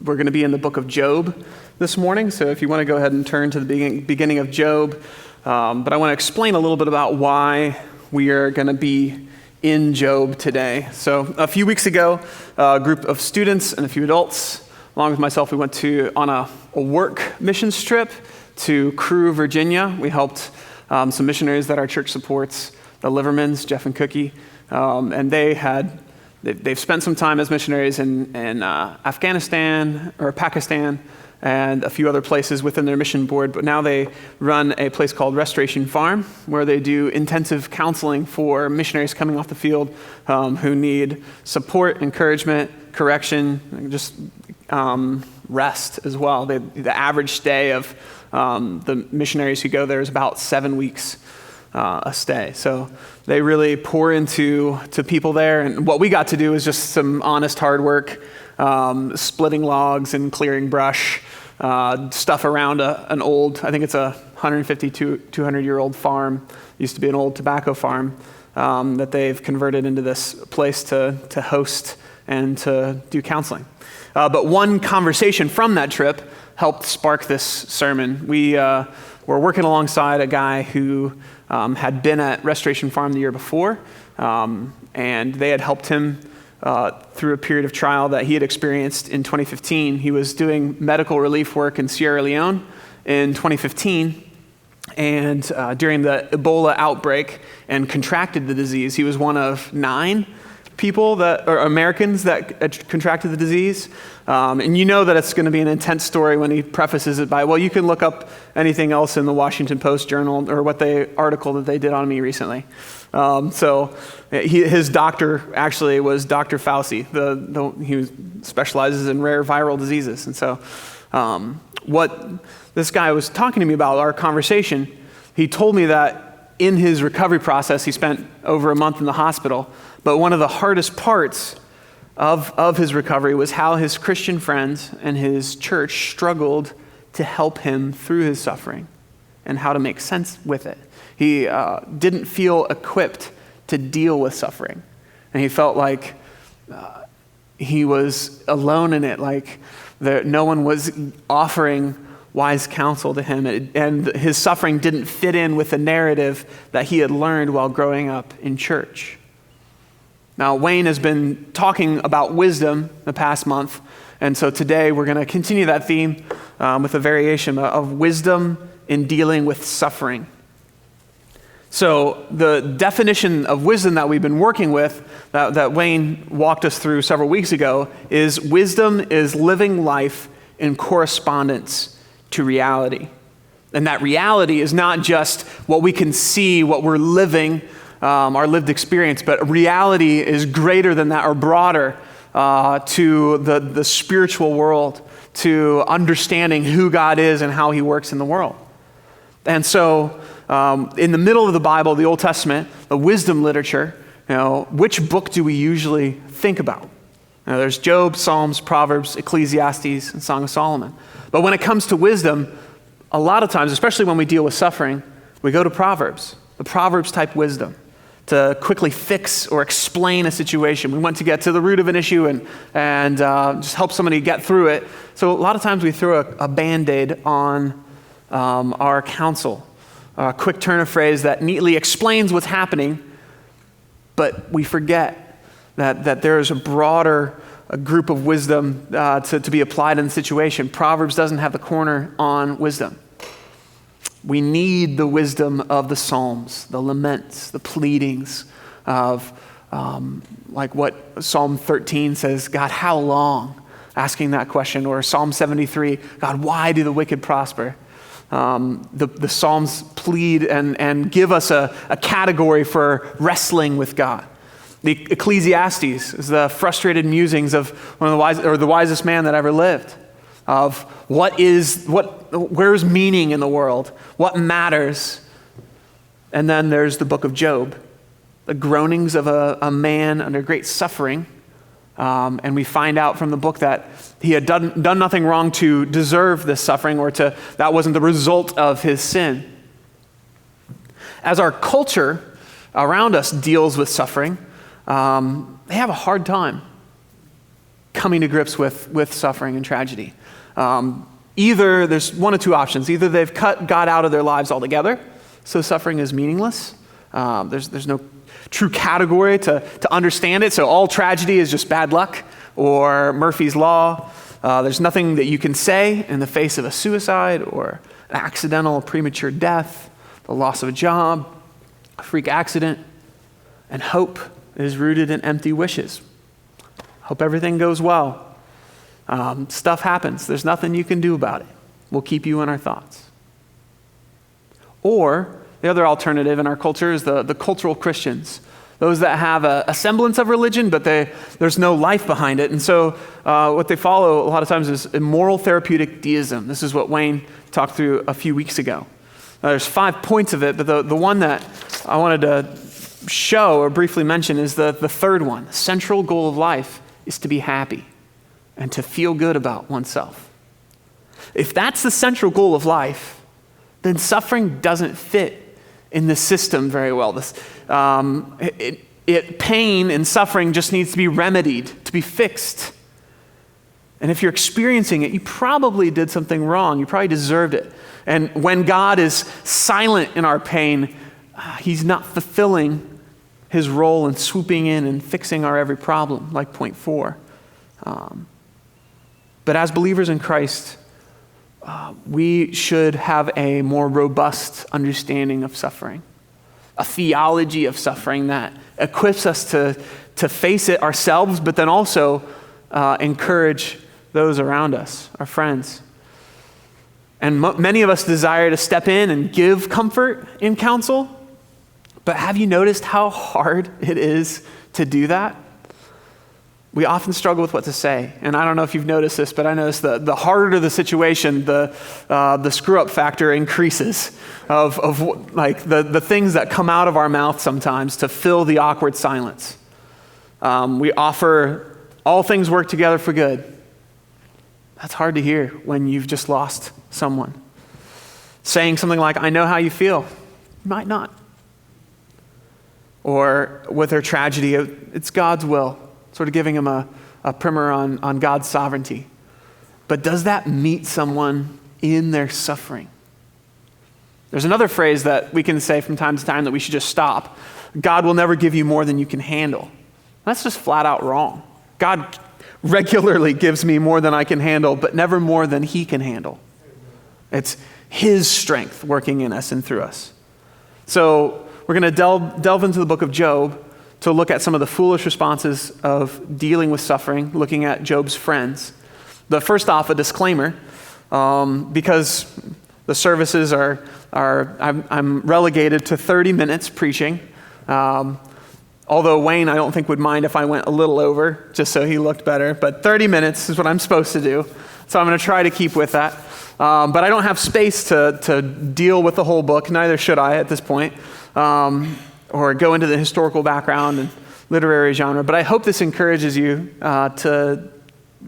We're going to be in the book of Job this morning, so if you want to go ahead and turn to the beginning of Job. But I want to explain a little bit about why we are going to be in Job today. So a few weeks ago, a group of students and a few adults, along with myself, we went on a work missions trip to Crewe, Virginia. We helped some missionaries that our church supports, the Livermans, Jeff and Cookie, and they've spent some time as missionaries in Afghanistan or Pakistan and a few other places within their mission board, but now they run a place called Restoration Farm, where they do intensive counseling for missionaries coming off the field who need support, encouragement, correction, and just rest as well. The average stay of the missionaries who go there is about 7 weeks a stay. So they really pour into people there. And what we got to do is just some honest hard work, splitting logs and clearing brush, stuff around an old, I think it's a 150 to 200-year-old farm. It used to be an old tobacco farm that they've converted into this place to host and to do counseling. But one conversation from that trip helped spark this sermon. We were working alongside a guy who had been at Restoration Farm the year before, and they had helped him through a period of trial that he had experienced in 2015. He was doing medical relief work in Sierra Leone in 2015, and during the Ebola outbreak, and contracted the disease. He was one of 9 people or Americans that contracted the disease. And you know that it's going to be an intense story when he prefaces it by, well, you can look up anything else in the Washington Post Journal or article that they did on me recently. So his doctor actually was Dr. Fauci. He specializes in rare viral diseases. And so what this guy was talking to me about, our conversation, he told me that in his recovery process, he spent over a month in the hospital. But one of the hardest parts of his recovery was how his Christian friends and his church struggled to help him through his suffering and how to make sense with it. He didn't feel equipped to deal with suffering. And he felt like he was alone in it, like no one was offering wise counsel to him. And his suffering didn't fit in with the narrative that he had learned while growing up in church. Now, Wayne has been talking about wisdom the past month, and so today we're going to continue that theme with a variation of wisdom in dealing with suffering. So the definition of wisdom that we've been working with, that Wayne walked us through several weeks ago, is wisdom is living life in correspondence to reality. And that reality is not just what we can see, what we're living, our lived experience, but reality is greater than that, or broader to the spiritual world, to understanding who God is and how he works in the world. And so in the middle of the Bible, the Old Testament, the wisdom literature, which book do we usually think about? There's Job, Psalms, Proverbs, Ecclesiastes, and Song of Solomon. But when it comes to wisdom, a lot of times, especially when we deal with suffering, we go to Proverbs, the Proverbs type wisdom, to quickly fix or explain a situation. We want to get to the root of an issue and just help somebody get through it. So a lot of times we throw a Band-Aid on our counsel, a quick turn of phrase that neatly explains what's happening, but we forget that there is a broader group of wisdom to be applied in the situation. Proverbs doesn't have the corner on wisdom. We need the wisdom of the Psalms, the laments, the pleadings of like what Psalm 13 says, God, how long? Asking that question. Or Psalm 73, God, why do the wicked prosper? The Psalms plead and give us a category for wrestling with God. The Ecclesiastes is the frustrated musings of one of the wisest man that ever lived. Of where's meaning in the world? What matters? And then there's the book of Job, the groanings of a man under great suffering. And we find out from the book that he had done nothing wrong to deserve this suffering, or that wasn't the result of his sin. As our culture around us deals with suffering, they have a hard time coming to grips with suffering and tragedy. Either there's one of two options. Either they've cut God out of their lives altogether, so suffering is meaningless. There's no true category to understand it, so all tragedy is just bad luck or Murphy's Law. There's nothing that you can say in the face of a suicide or an accidental premature death, the loss of a job, a freak accident, and hope is rooted in empty wishes. Hope everything goes well. Stuff happens. There's nothing you can do about it. We'll keep you in our thoughts. Or the other alternative in our culture is the cultural Christians, those that have a semblance of religion, but there's no life behind it. And so what they follow a lot of times is immoral therapeutic deism. This is what Wayne talked through a few weeks ago. There's 5 points of it, but the one that I wanted to show or briefly mention is the third one. The central goal of life is to be happy and to feel good about oneself. If that's the central goal of life, then suffering doesn't fit in the system very well. Pain and suffering just needs to be remedied, to be fixed. And if you're experiencing it, you probably did something wrong. You probably deserved it. And when God is silent in our pain, he's not fulfilling his role in swooping in and fixing our every problem, like point 4. But as believers in Christ, we should have a more robust understanding of suffering, a theology of suffering that equips us to face it ourselves, but then also encourage those around us, our friends. And many of us desire to step in and give comfort in counsel, but have you noticed how hard it is to do that? We often struggle with what to say. And I don't know if you've noticed this, but I noticed the harder the situation, the screw-up factor increases of like the things that come out of our mouth sometimes to fill the awkward silence. We offer all things work together for good. That's hard to hear when you've just lost someone. Saying something like, I know how you feel. You might not. Or with their tragedy, it's God's will. Sort of giving them a primer on God's sovereignty. But does that meet someone in their suffering? There's another phrase that we can say from time to time that we should just stop. God will never give you more than you can handle. That's just flat out wrong. God regularly gives me more than I can handle, but never more than he can handle. It's his strength working in us and through us. So we're going to delve into the book of Job to look at some of the foolish responses of dealing with suffering, looking at Job's friends. But first off, a disclaimer, because the services I'm relegated to 30 minutes preaching. Although Wayne, I don't think would mind if I went a little over, just so he looked better. But 30 minutes is what I'm supposed to do. So I'm going to try to keep with that. But I don't have space to deal with the whole book, neither should I at this point. Or go into the historical background and literary genre. But I hope this encourages you to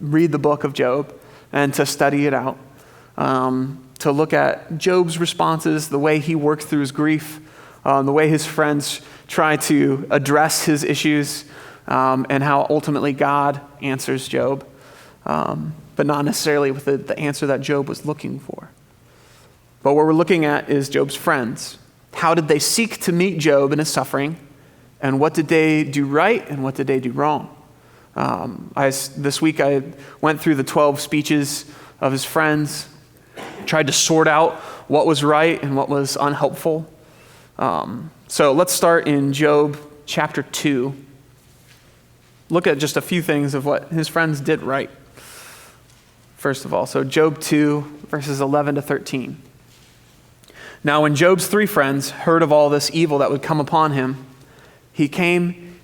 read the book of Job and to study it out, to look at Job's responses, the way he worked through his grief, the way his friends try to address his issues, and how ultimately God answers Job, but not necessarily with the answer that Job was looking for. But what we're looking at is Job's friends. How did they seek to meet Job in his suffering? And what did they do right and what did they do wrong? This week I went through the 12 speeches of his friends, tried to sort out what was right and what was unhelpful. So let's start in Job chapter 2. Look at just a few things of what his friends did right. First of all, so Job 2, verses 11 to 13. Now, when Job's 3 friends heard of all this evil that would come upon him, they came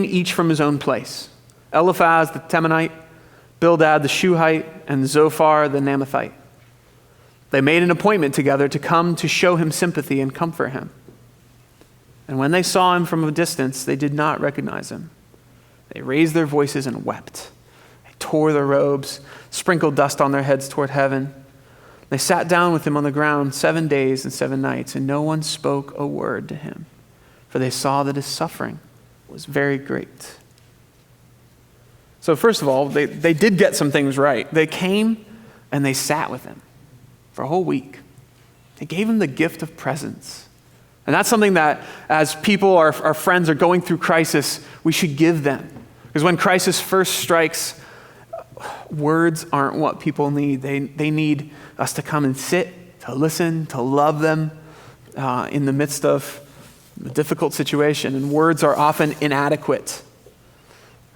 each from his own place. Eliphaz the Temanite, Bildad the Shuhite, and Zophar the Naamathite. They made an appointment together to come to show him sympathy and comfort him. And when they saw him from a distance, they did not recognize him. They raised their voices and wept. They tore their robes, sprinkled dust on their heads toward heaven. They sat down with him on the ground 7 days and 7 nights, and no one spoke a word to him, for they saw that his suffering was very great. So first of all, they did get some things right. They came and they sat with him for a whole week. They gave him the gift of presence. And that's something that as people, our friends are going through crisis, we should give them. Because when crisis first strikes, words aren't what people need. They need us to come and sit, to listen, to love them in the midst of a difficult situation. And words are often inadequate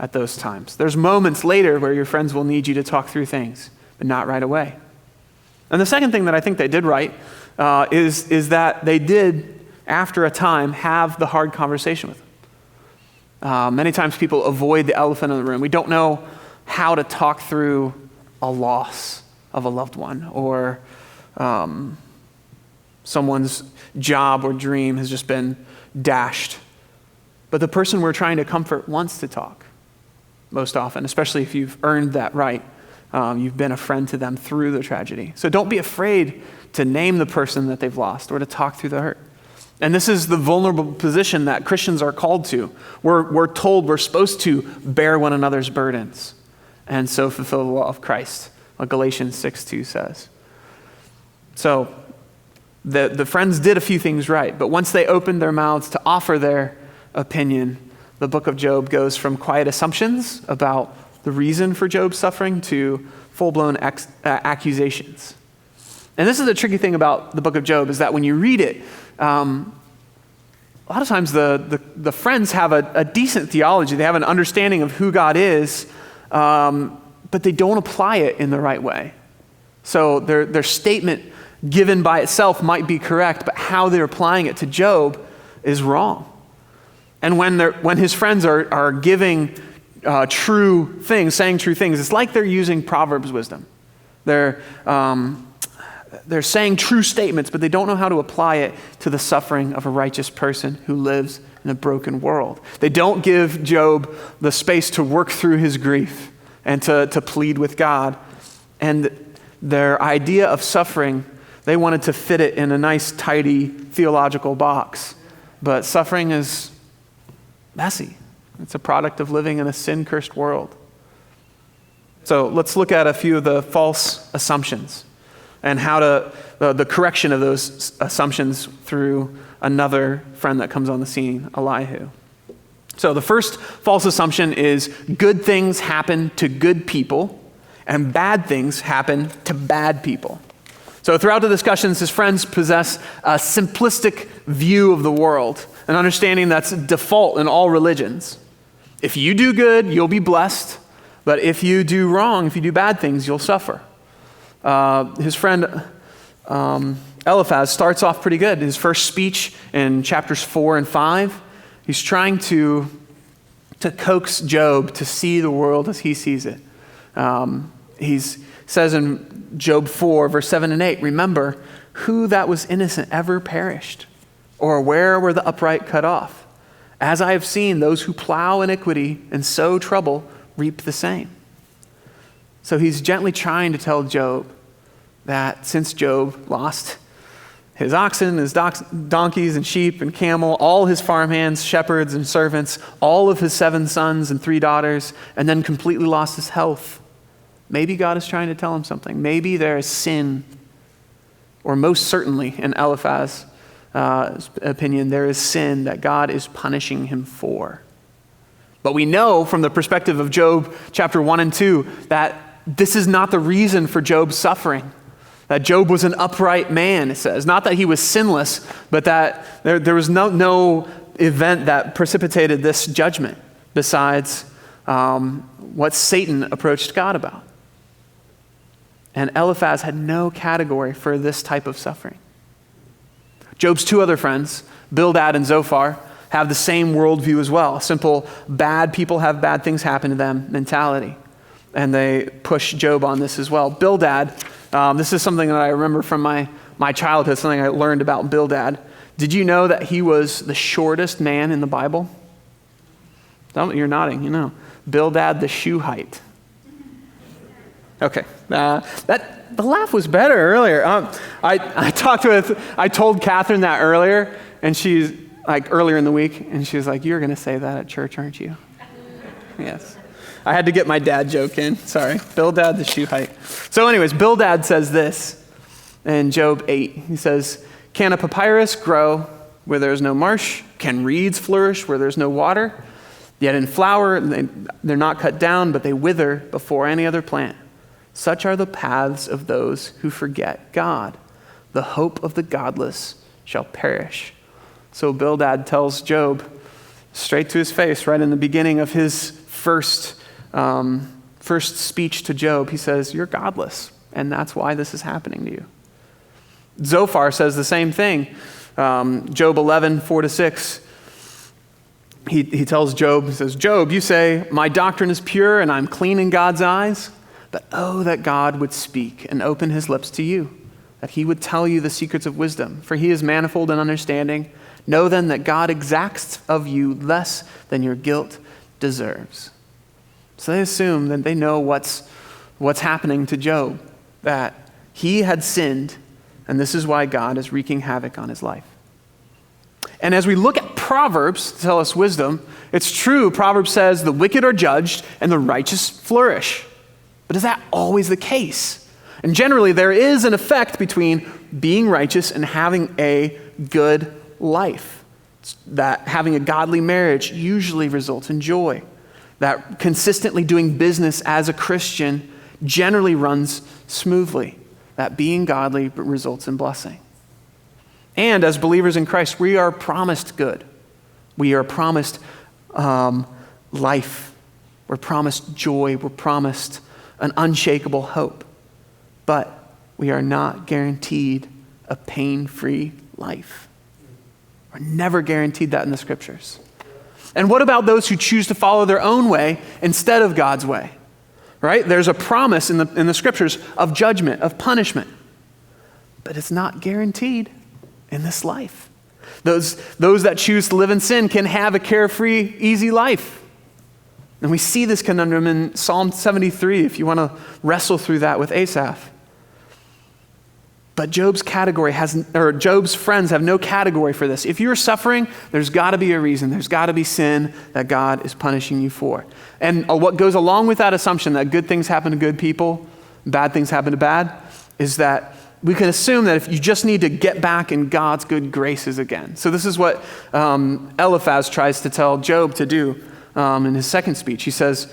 at those times. There's moments later where your friends will need you to talk through things, but not right away. And the second thing that I think they did right is that they did, after a time, have the hard conversation with them. Many times people avoid the elephant in the room. We don't know how to talk through a loss of a loved one, or someone's job or dream has just been dashed. But the person we're trying to comfort wants to talk most often, especially if you've earned that right. You've been a friend to them through the tragedy. So don't be afraid to name the person that they've lost or to talk through the hurt. And this is the vulnerable position that Christians are called to. We're told we're supposed to bear one another's burdens and so fulfill the law of Christ, what Galatians 6:2 says. So the friends did a few things right, but once they opened their mouths to offer their opinion, the book of Job goes from quiet assumptions about the reason for Job's suffering to full-blown accusations. And this is the tricky thing about the book of Job, is that when you read it, a lot of times the friends have a decent theology. They have an understanding of who God is, but they don't apply it in the right way. So their statement given by itself might be correct, but how they're applying it to Job is wrong. And when his friends are giving true things, saying true things, it's like they're using Proverbs wisdom. They're saying true statements, but they don't know how to apply it to the suffering of a righteous person who lives in a broken world. They don't give Job the space to work through his grief and to plead with God. And their idea of suffering, they wanted to fit it in a nice, tidy theological box. But suffering is messy. It's a product of living in a sin-cursed world. So let's look at a few of the false assumptions and how the correction of those assumptions through another friend that comes on the scene, Elihu. So the first false assumption is good things happen to good people and bad things happen to bad people. So throughout the discussions, his friends possess a simplistic view of the world, an understanding that's default in all religions. If you do good, you'll be blessed, but if you do wrong, if you do bad things, you'll suffer. His friend Eliphaz starts off pretty good. His first speech in chapters 4 and 5, he's trying to coax Job to see the world as he sees it. He says in Job 4, verse 7 and 8, remember, who that was innocent ever perished, or where were the upright cut off? As I have seen, those who plow iniquity and sow trouble reap the same. So he's gently trying to tell Job that since Job lost his oxen, his donkeys and sheep and camel, all his farmhands, shepherds and servants, all of his 7 sons and 3 daughters, and then completely lost his health, maybe God is trying to tell him something. Maybe there is sin, or most certainly in Eliphaz's opinion, there is sin that God is punishing him for. But we know from the perspective of Job chapter 1 and 2 that this is not the reason for Job's suffering. That Job was an upright man, it says. Not that he was sinless, but that there was no event that precipitated this judgment besides what Satan approached God about. And Eliphaz had no category for this type of suffering. Job's 2 other friends, Bildad and Zophar, have the same worldview as well. Simple, bad people have bad things happen to them mentality. And they push Job on this as well. Bildad, this is something that I remember from my childhood, something I learned about Bildad. Did you know that he was the shortest man in the Bible? You're nodding, you know. Bildad the Shuhite. Okay, the laugh was better earlier. I told Catherine that earlier, and she's like earlier in the week, and she was like, "You're going to say that at church, aren't you?" Yes. I had to get my dad joke in. Sorry. Bildad the Shuhite. So anyways, Bildad says this in Job 8. He says, can a papyrus grow where there's no marsh? Can reeds flourish where there's no water? Yet in flower, they're not cut down, but they wither before any other plant. Such are the paths of those who forget God. The hope of the godless shall perish. So Bildad tells Job straight to his face, right in the beginning of his first speech to Job. He says, you're godless, and that's why this is happening to you. Zophar says the same thing. Job 11, 4-6. He tells Job, he says, Job, you say, my doctrine is pure and I'm clean in God's eyes. But oh, that God would speak and open his lips to you, that he would tell you the secrets of wisdom, for he is manifold in understanding. Know then that God exacts of you less than your guilt deserves. So they assume that they know what's happening to Job, that he had sinned, and this is why God is wreaking havoc on his life. And as we look at Proverbs to tell us wisdom, it's true, Proverbs says the wicked are judged and the righteous flourish. But is that always the case? And generally, there is an effect between being righteous and having a good life. That having a godly marriage usually results in joy. That consistently doing business as a Christian generally runs smoothly. That being godly results in blessing. And as believers in Christ, we are promised good. We are promised life. We're promised joy. We're promised an unshakable hope. But we are not guaranteed a pain-free life. We're never guaranteed that in the scriptures. And what about those who choose to follow their own way instead of God's way? Right? There's a promise in the scriptures of judgment, of punishment. But it's not guaranteed in this life. Those that choose to live in sin can have a carefree, easy life. And we see this conundrum in Psalm 73, if you want to wrestle through that with Asaph. But Job's friends have no category for this. If you're suffering, there's got to be a reason. There's got to be sin that God is punishing you for. And what goes along with that assumption that good things happen to good people, bad things happen to bad, is that we can assume that if you just need to get back in God's good graces again. So this is what Eliphaz tries to tell Job to do in his second speech. He says,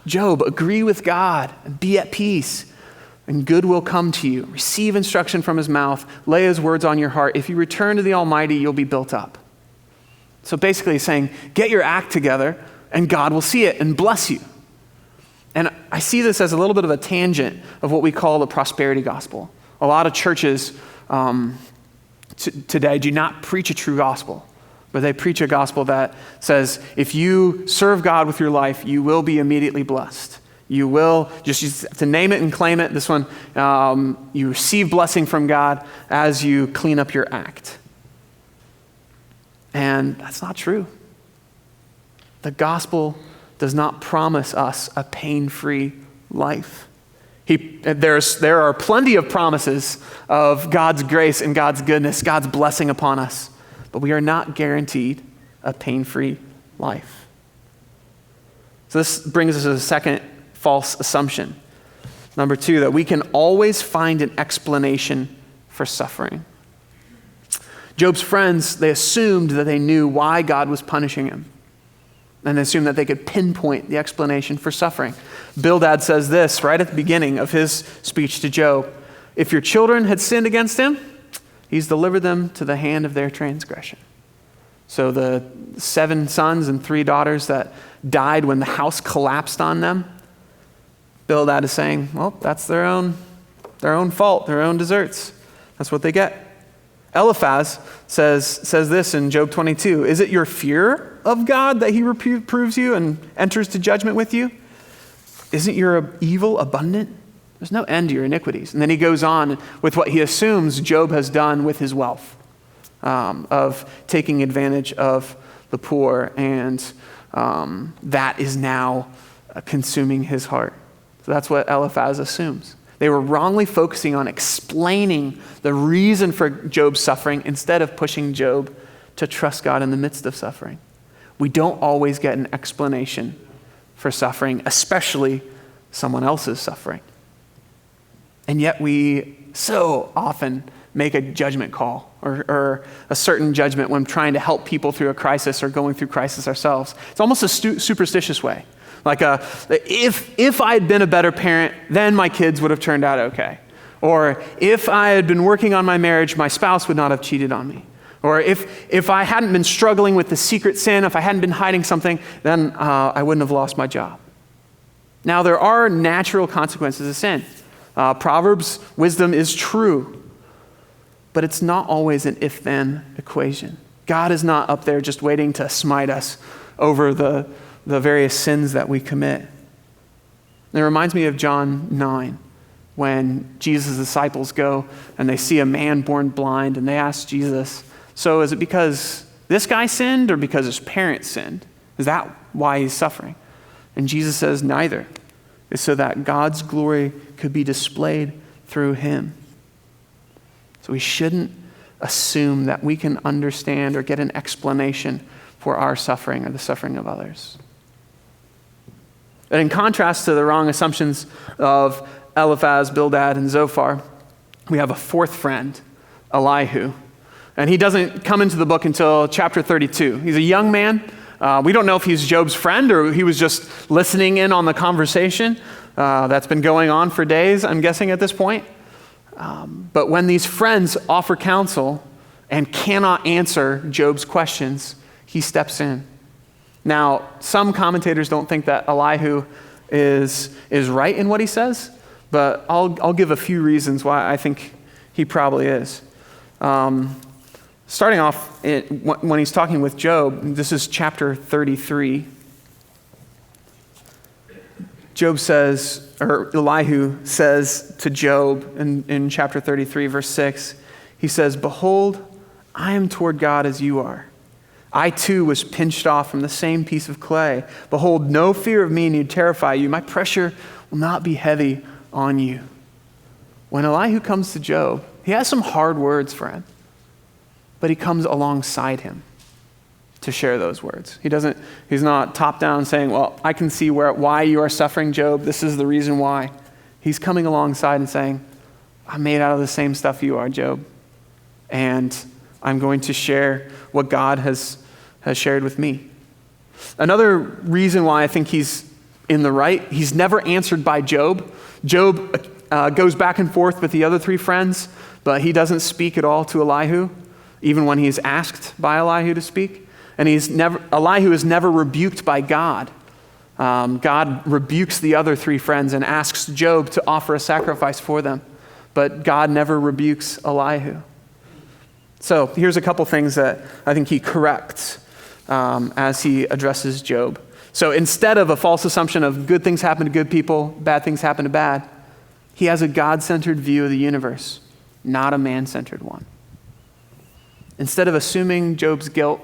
Job, agree with God and be at peace, and good will come to you. Receive instruction from his mouth. Lay his words on your heart. If you return to the Almighty, you'll be built up. So basically he's saying, get your act together and God will see it and bless you. And I see this as a little bit of a tangent of what we call the prosperity gospel. A lot of churches today do not preach a true gospel, but they preach a gospel that says, if you serve God with your life, you will be immediately blessed. You will, just to name it and claim it, this one, you receive blessing from God as you clean up your act. And that's not true. The gospel does not promise us a pain-free life. There are plenty of promises of God's grace and God's goodness, God's blessing upon us, but we are not guaranteed a pain-free life. So this brings us to the second false assumption. Number 2, that we can always find an explanation for suffering. Job's friends, they assumed that they knew why God was punishing him. And they assumed that they could pinpoint the explanation for suffering. Bildad says this right at the beginning of his speech to Job. If your children had sinned against him, he's delivered them to the hand of their transgression. So the 7 sons and 3 daughters that died when the house collapsed on them, Bildad is saying, well, that's their own fault, their own deserts. That's what they get. Eliphaz says this in Job 22, is it your fear of God that he reproves you and enters to judgment with you? Isn't your evil abundant? There's no end to your iniquities. And then he goes on with what he assumes Job has done with his wealth, of taking advantage of the poor, and that is now consuming his heart. So that's what Eliphaz assumes. They were wrongly focusing on explaining the reason for Job's suffering instead of pushing Job to trust God in the midst of suffering. We don't always get an explanation for suffering, especially someone else's suffering. And yet we so often make a judgment call or a certain judgment when trying to help people through a crisis or going through crisis ourselves. It's almost a superstitious way. Like if I had been a better parent, then my kids would have turned out okay. Or if I had been working on my marriage, my spouse would not have cheated on me. Or if I hadn't been struggling with the secret sin, if I hadn't been hiding something, then I wouldn't have lost my job. Now, there are natural consequences of sin. Proverbs wisdom is true, but it's not always an if-then equation. God is not up there just waiting to smite us over the various sins that we commit. And it reminds me of John 9, when Jesus' disciples go and they see a man born blind, and they ask Jesus, so is it because this guy sinned or because his parents sinned? Is that why he's suffering? And Jesus says neither. It's so that God's glory could be displayed through him. So we shouldn't assume that we can understand or get an explanation for our suffering or the suffering of others. And in contrast to the wrong assumptions of Eliphaz, Bildad, and Zophar, we have a fourth friend, Elihu. And he doesn't come into the book until chapter 32. He's a young man. We don't know if he's Job's friend or he was just listening in on the conversation that's been going on for days, I'm guessing at this point. But when these friends offer counsel and cannot answer Job's questions, he steps in. Now, some commentators don't think that Elihu is right in what he says, but I'll give a few reasons why I think he probably is. Starting off, when he's talking with Job, this is chapter 33. Job says, or Elihu says to Job in chapter 33, verse 6, he says, "Behold, I am toward God as you are. I too was pinched off from the same piece of clay. Behold, no fear of me need terrify you. My pressure will not be heavy on you." When Elihu comes to Job, he has some hard words for him, but he comes alongside him to share those words. He's not top down saying, well, I can see why you are suffering, Job. This is the reason why. He's coming alongside and saying, I'm made out of the same stuff you are, Job. And I'm going to share what God has shared with me. Another reason why I think he's in the right, he's never answered by Job. Job goes back and forth with the other three friends, but he doesn't speak at all to Elihu, even when he's asked by Elihu to speak. And Elihu is never rebuked by God. God rebukes the other three friends and asks Job to offer a sacrifice for them. But God never rebukes Elihu. So here's a couple things that I think he corrects as he addresses Job. So instead of a false assumption of good things happen to good people, bad things happen to bad, he has a God-centered view of the universe, not a man-centered one. Instead of assuming Job's guilt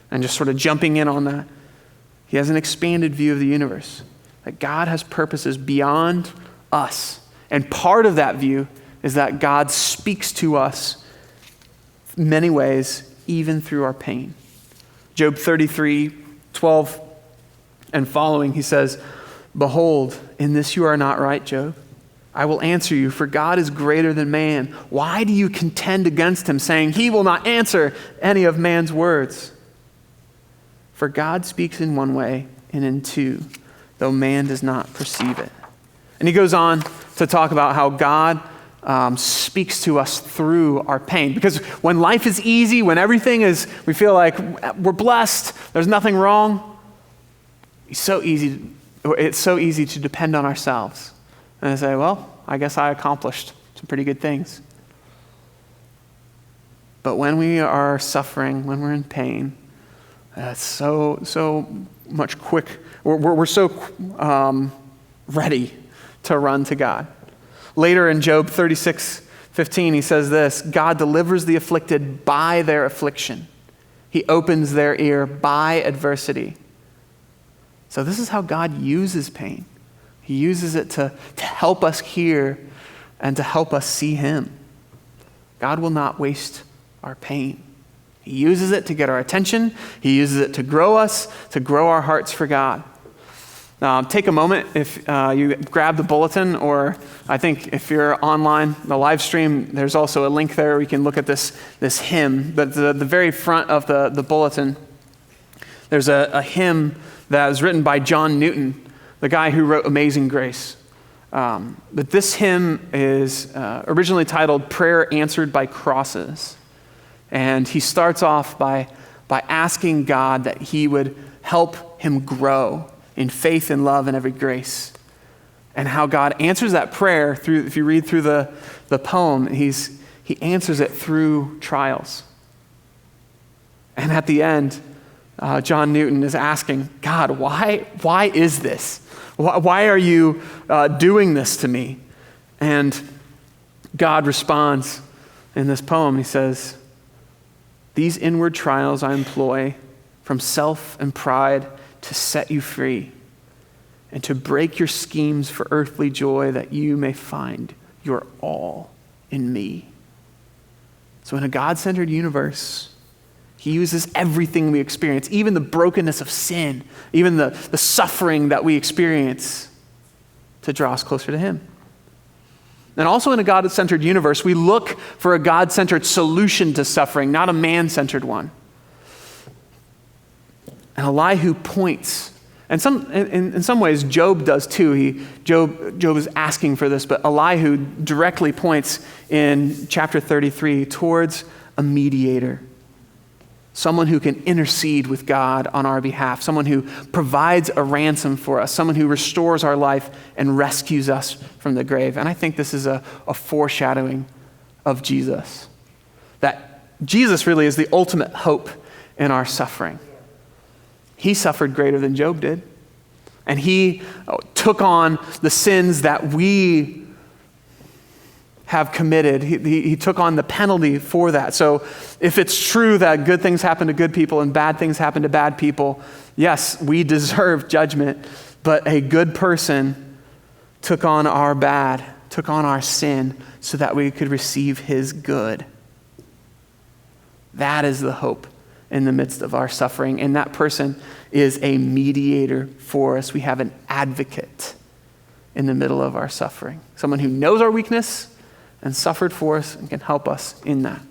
and just sort of jumping in on that, he has an expanded view of the universe, that God has purposes beyond us. And part of that view is that God speaks to us in many ways, even through our pain. Job 33:12 and following, he says, "Behold, in this you are not right, Job. I will answer you, for God is greater than man. Why do you contend against him, saying, he will not answer any of man's words? For God speaks in one way and in two, though man does not perceive it." And he goes on to talk about how God speaks to us through our pain. Because when life is easy, when we feel like we're blessed, there's nothing wrong, it's so easy to depend on ourselves. And I say, well, I guess I accomplished some pretty good things. But when we are suffering, when we're in pain, it's so much quick. We're so ready to run to God. Later in Job 36:15, he says this, "God delivers the afflicted by their affliction. He opens their ear by adversity." So this is how God uses pain. He uses it to help us hear and to help us see him. God will not waste our pain. He uses it to get our attention. He uses it to grow us, to grow our hearts for God. Take a moment if you grab the bulletin, or I think if you're online, the live stream, there's also a link there where you can look at this hymn. But the very front of the bulletin, there's a hymn that was written by John Newton, the guy who wrote Amazing Grace. But this hymn is originally titled Prayer Answered by Crosses. And he starts off by asking God that he would help him grow in faith and love and every grace. And how God answers that prayer through, if you read through the poem, he answers it through trials. And at the end, John Newton is asking, God, why is this? Why are you doing this to me? And God responds in this poem. He says, these inward trials I employ from self and pride to set you free and to break your schemes for earthly joy that you may find your all in me. So in a God-centered universe, he uses everything we experience, even the brokenness of sin, even the suffering that we experience, to draw us closer to him. And also in a God-centered universe, we look for a God-centered solution to suffering, not a man-centered one. And Elihu points, and in some ways Job does too. Job is asking for this, but Elihu directly points in chapter 33 towards a mediator. Someone who can intercede with God on our behalf, someone who provides a ransom for us, someone who restores our life and rescues us from the grave. And I think this is a foreshadowing of Jesus. That Jesus really is the ultimate hope in our suffering. He suffered greater than Job did. And he took on the sins that we have committed. He took on the penalty for that. So if it's true that good things happen to good people and bad things happen to bad people, yes, we deserve judgment, but a good person took on our bad, took on our sin so that we could receive his good. That is the hope in the midst of our suffering. And that person is a mediator for us. We have an advocate in the middle of our suffering. Someone who knows our weakness and suffered for us and can help us in that.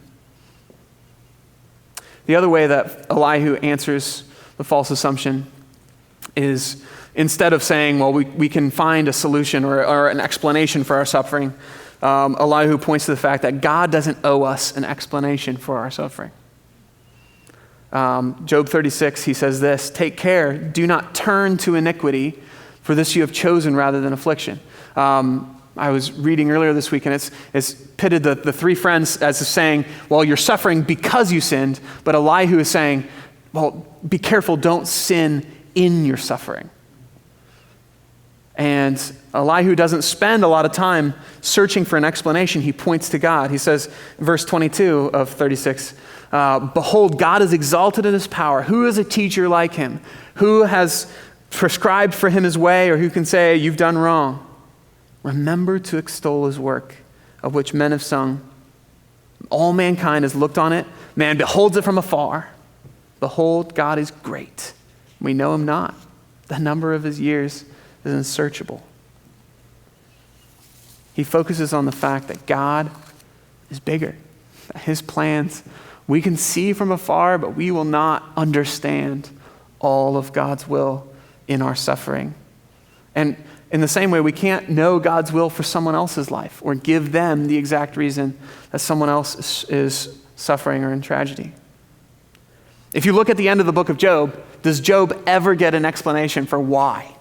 The other way that Elihu answers the false assumption is, instead of saying, well, we can find a solution or an explanation for our suffering, Elihu points to the fact that God doesn't owe us an explanation for our suffering. Job 36, he says this, take care, do not turn to iniquity, for this you have chosen rather than affliction. I was reading earlier this week, and it's pitted the three friends as saying, well, you're suffering because you sinned, but Elihu is saying, well, be careful, don't sin in your suffering. And Elihu doesn't spend a lot of time searching for an explanation. He points to God. He says, verse 22 of 36, behold, God is exalted in his power. Who is a teacher like him? Who has prescribed for him his way, or who can say, you've done wrong? Remember to extol his work, of which men have sung. All mankind has looked on it. Man beholds it from afar. Behold, God is great. We know him not. The number of his years is unsearchable. He focuses on the fact that God is bigger. His plans we can see from afar, but we will not understand all of God's will in our suffering. And in the same way, we can't know God's will for someone else's life or give them the exact reason that someone else is suffering or in tragedy. If you look at the end of the book of Job, does Job ever get an explanation for why?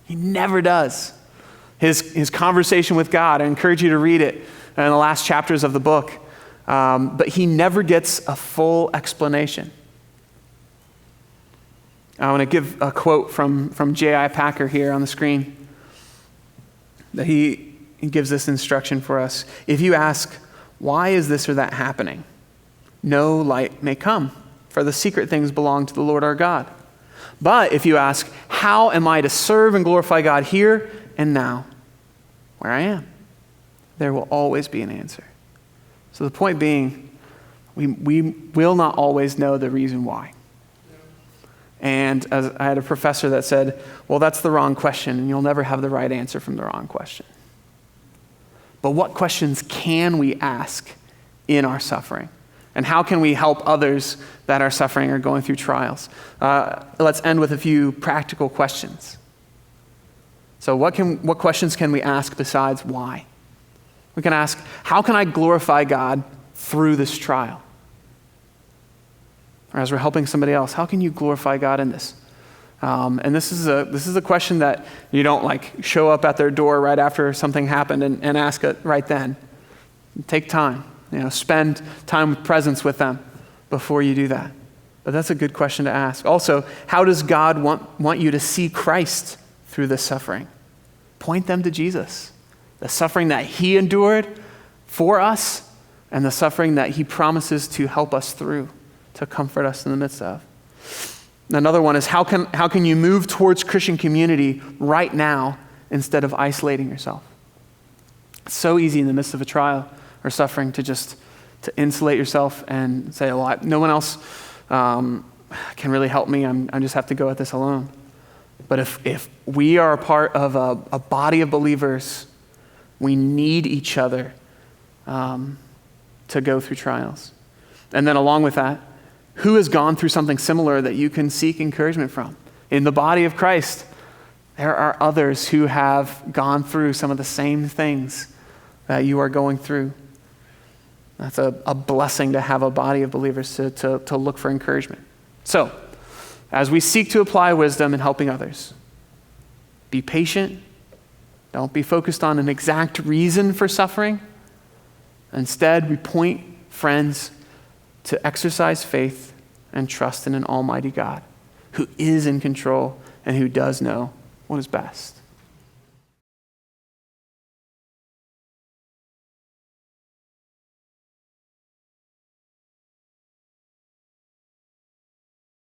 He never does. His conversation with God, I encourage you to read it in the last chapters of the book, but he never gets a full explanation. I want to give a quote from J.I. Packer here on the screen. That he gives this instruction for us. If you ask, why is this or that happening? No light may come, for the secret things belong to the Lord our God. But if you ask, how am I to serve and glorify God here and now, where I am? There will always be an answer. So the point being, we will not always know the reason why. And as I had a professor that said, well, that's the wrong question, and you'll never have the right answer from the wrong question. But what questions can we ask in our suffering? And how can we help others that are suffering or going through trials? Let's end with a few practical questions. So what questions can we ask besides why? We can ask, how can I glorify God through this trial? Or as we're helping somebody else, how can you glorify God in this? And this is a question that you don't show up at their door right after something happened and ask it right then. Take time, spend time with presence with them before you do that. But that's a good question to ask. Also, how does God want you to see Christ through this suffering? Point them to Jesus, the suffering that he endured for us and the suffering that he promises to help us through, to comfort us in the midst of. Another one is how can you move towards Christian community right now instead of isolating yourself? It's so easy in the midst of a trial or suffering to insulate yourself and say, well, no one else can really help me. I just have to go at this alone. But if we are a part of a body of believers, we need each other to go through trials. And then along with that, who has gone through something similar that you can seek encouragement from? In the body of Christ, there are others who have gone through some of the same things that you are going through. That's a blessing to have a body of believers to look for encouragement. So, as we seek to apply wisdom in helping others, be patient. Don't be focused on an exact reason for suffering. Instead, we point friends to exercise faith and trust in an almighty God who is in control and who does know what is best.